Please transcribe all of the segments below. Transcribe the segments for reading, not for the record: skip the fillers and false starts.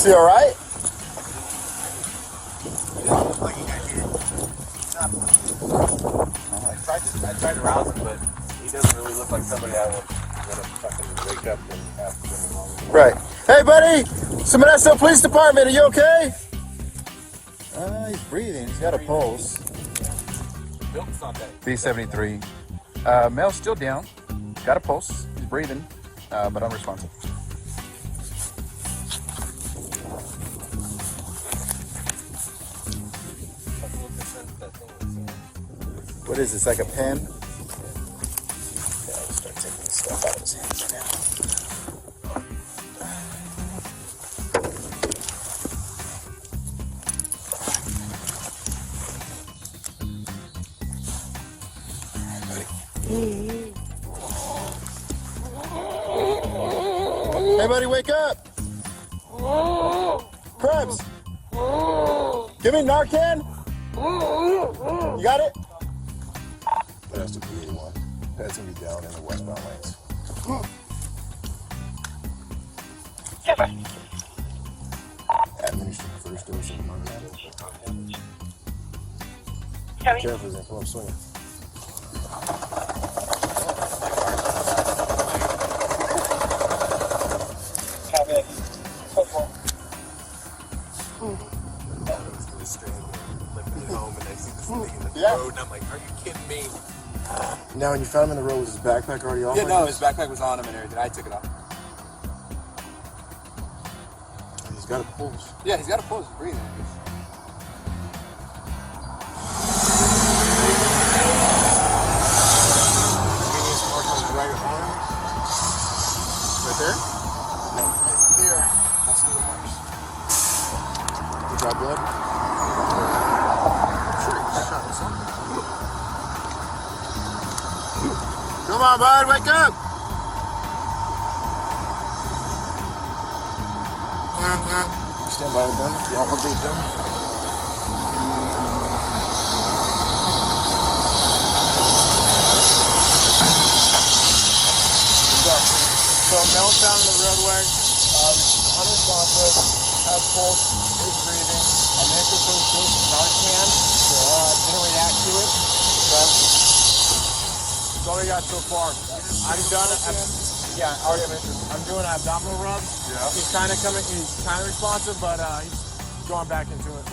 Is he all right? I tried to rouse him, but he doesn't really look like somebody I would fucking wake up and have something wrong with him. Right. Hey, buddy! Modesto Police Department, are you okay? He's breathing. He's got a pulse. Milk's not that. B73. Male's still down. Got a pulse. He's breathing, but unresponsive. What is this, like a pen? Yeah, I'll start taking this stuff out of his hands now. Hey, buddy, wake up! Krebs! Give me NARCAN! You got it? That's the B81. That's gonna be down in the westbound lanes. Administering first dose of NARCAN. Careful, then pull up swinging. Yeah. Road, and I'm like, are you kidding me? Now, when you found him in the road, was his backpack already off? Yeah, no, his backpack was on him and everything. I took it off. He's got a pulse. Yeah, he's got a pulse. He's breathing. Right there? No, right there. That's the marks. You got blood? Come on, bud, wake up! Stand by the gun. You all complete gun. So Mel found in the roadway, unresponsive, has pulse, is breathing. I mentioned some NARCAN, didn't react to it. That's all we got so far. I'm done. Yeah, already mentioned. I'm doing abdominal rubs. Yeah. He's kind of responsive, but he's going back into it.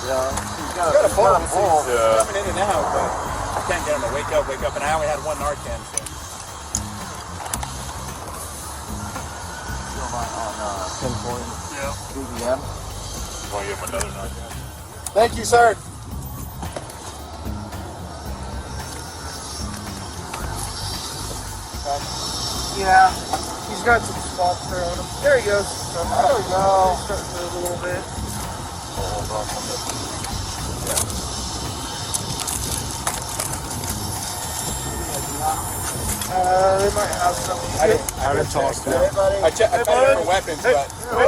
Yeah. He's got a pulse. He's coming in and out, but I can't get him to wake up. And I only had one NARCAN, so. Pinpoint. Yeah. BBM. You want to give him another NARCAN? Thank you, sir. Yeah, he's got some spots there on him. There he goes. There we go. He's starting to move a little bit. They might have some. I haven't tossed them. I checked for weapons, but. No.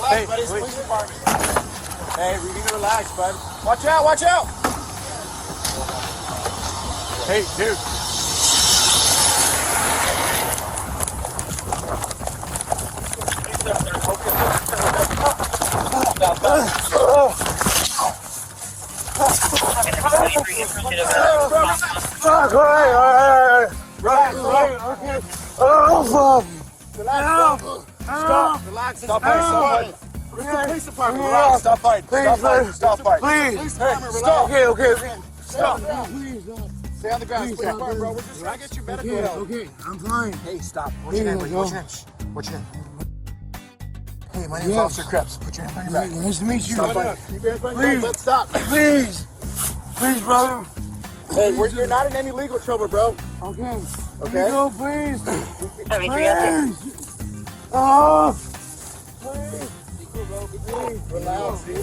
Hey, police department. Hey, we need to relax, bud. Watch out, watch out! Hey, dude. Stop fighting. Police department, relax. Stop fighting. Stop fighting. Please. Hey, stop. Okay. Stop. Stay on the ground. Stay bro. We're just trying to get you medical help. Okay, I'm fine. Hey, stop. What's your name, buddy? What's your name? What's your name? Hey, my name's Officer Krebs. Put your hand on your back. Nice to meet you. Stop fighting. Keep your hands behind your back. Let's stop. Please, brother. Hey, you're not in any legal trouble, bro. Okay. Okay? No, please. Please. Relax. Hey,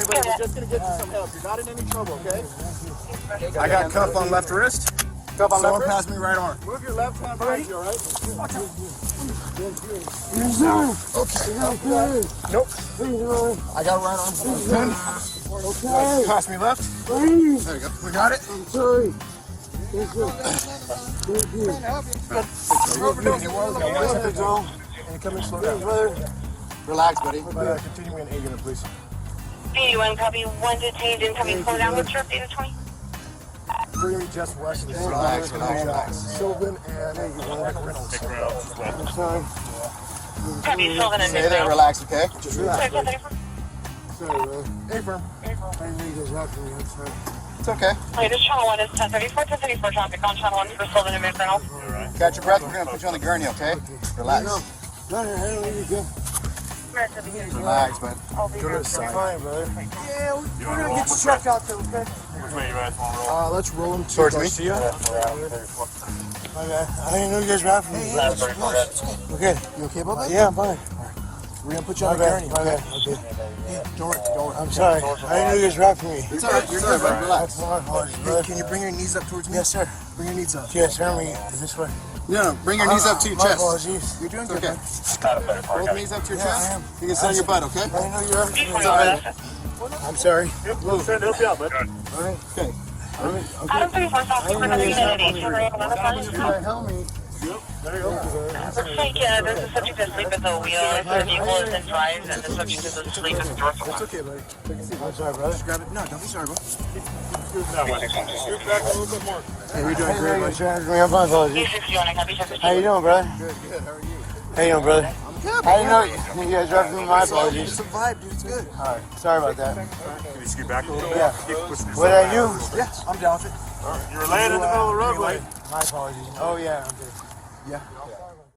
buddy, we're just gonna get you some help. You're not in any trouble, okay? I got cuff on left wrist. Cuff on left Someone wrist? passed me right arm. Move your left hand behind you, all right? Watch out. Nope. I got right on. Okay. Pass me left. There you go. We got it. I'm sorry. Thank you. Thank you. Can you come and slow down? Relax, buddy. Continue me in A unit, please. B1 copy, one detained incoming, slow down, what's your data 20? Bring me just west of the relax. Sylvan and I'm sorry. Copy, Sylvan and Stay there, relax, okay? Just relax. Sorry, Sorry, man. A-firm. I need this out from you, I'm sorry. It's okay. Latest channel 1 is 1034 traffic on channel 1 for Sylvan and Midvale. Catch your breath, we're gonna put you on the gurney, okay? Relax. No, I don't need to go. Relax, man. I'll be here. Fine, brother. Yeah, we're gonna get you checked out too, okay? Let's roll him Towards me. Garcia. My bad. I didn't know you guys were after me. Okay. You okay about that? Yeah, I'm fine. We're gonna put you on the gurney. My bad. Okay. Don't worry. I'm sorry. I didn't know you guys were after me. It's alright, you're good, bud. Relax. That's my apologies, brother. Can you bring your knees up towards me? Yes, sir. Bring your knees up. Yes, turn me this way. No, bring your knees up to your My chest. apologies. You're doing good. Okay. Both knees up to your chest. You can sit on your butt, okay? I didn't know you were after me. It's alright. I'm sorry. We'll try to help you out, bud. Okay. Adam 34 South for another unit at 8 Help me. There you go. Looks like there's a subject asleep at the wheel. If the vehicle is in drive, and the subject is asleep at the door. It's okay, buddy. Take a seat. I'm sorry, brother. Just grab it. No, don't be sorry, bro. Scoot back a little bit more. Hey, you're doing great, buddy. I'm fine, apologies. E61, I copy, How you doing, brother? Good. How are you? How you doing, brother? I'm good. I didn't know you guys were after me. My apologies. It's a vibe, dude. It's good. All right. Sorry about that. Can you scoot back a little bit? Yeah. Keep pushing yourself What did I back. do? Yeah, I'm down with it. You're laying in the middle of the roadway. My apologies. Oh, yeah. I'm good. Yeah.